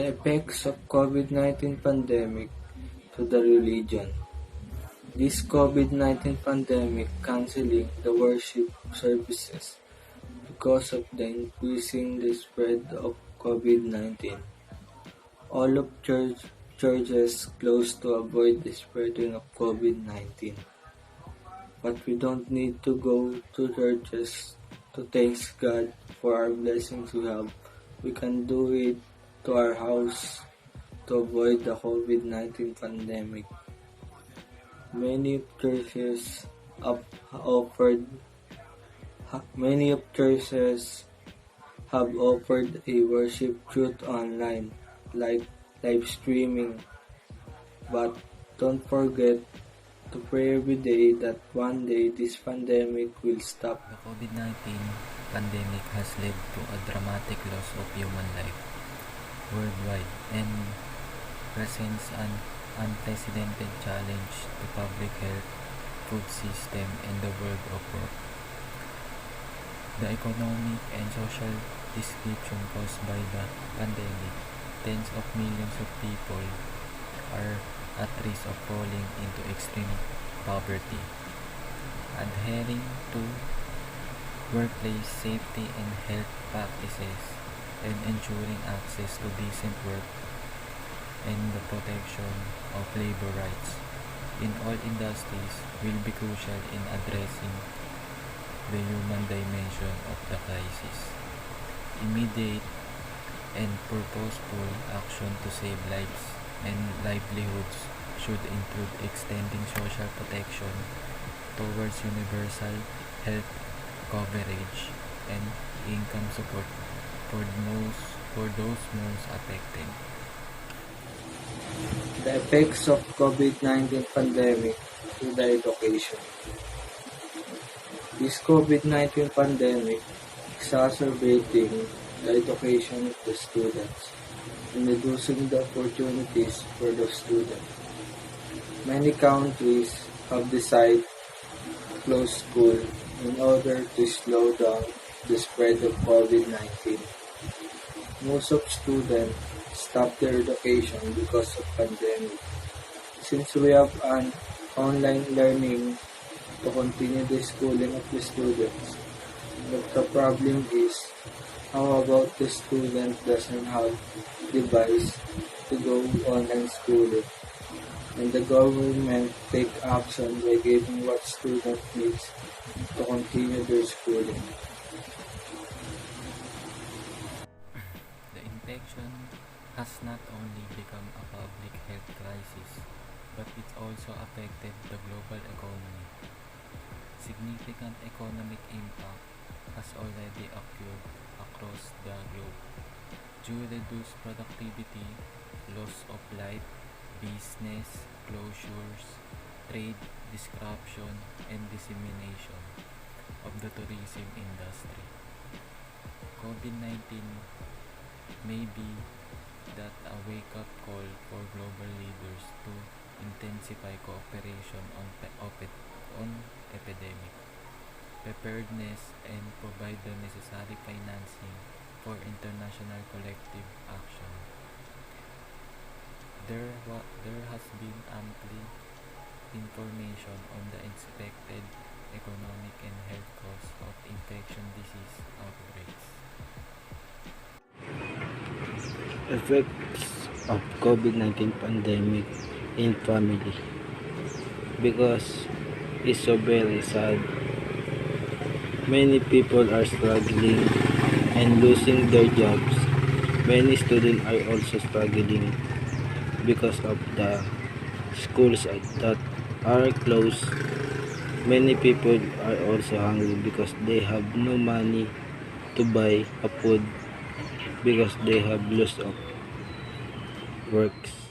The effects of COVID-19 pandemic to the religion. This COVID-19 pandemic canceling the worship services because of the increasing the spread of COVID-19. All of churches closed to avoid the spreading of COVID-19. But we don't need to go to churches to thank God for our blessings we have. We can do it to our house to avoid the COVID-19 pandemic. Many of churches have offered a worship truth online, like live streaming. But don't forget to pray every day that one day this pandemic will stop. The COVID-19 pandemic has led to a dramatic loss of human life worldwide and presents an unprecedented challenge to public health, food system, and the world of work. The economic and social disruption caused by the pandemic, tens of millions of people are at risk of falling into extreme poverty. Adhering to workplace safety and health practices and ensuring access to decent work and the protection of labor rights in all industries will be crucial in addressing the human dimension of the crisis. Immediate and purposeful action to save lives and livelihoods should include extending social protection towards universal health coverage and income support for those most affected. The effects of COVID-19 pandemic to the education. This COVID-19 pandemic exacerbating the education of the students and reducing the opportunities for the students. Many countries have decided to close school in order to slow down the spread of COVID-19. Most of students stopped their education because of pandemic. Since we have an online learning to continue the schooling of the students, but the problem is, how about the student doesn't have device to go online schooling, and the government take action by giving what student needs to continue their schooling. The infection has not only become a public health crisis, but it also affected the global economy. Significant economic impact has already occurred across the globe due to reduced productivity, loss of life, business closures, trade disruption, and dissemination of the tourism industry. COVID-19 may be that a wake-up call for global leaders to intensify cooperation on epidemic preparedness and provide the necessary financing for international collective action. There has been ample information on the expected economic and health costs of infection disease outbreaks. Effects of COVID-19 pandemic in family, because it's so very sad. Many people are struggling and losing their jobs. Many students are also struggling because of the schools that are closed. Many people are also hungry because they have no money to buy a food because they have lost of works.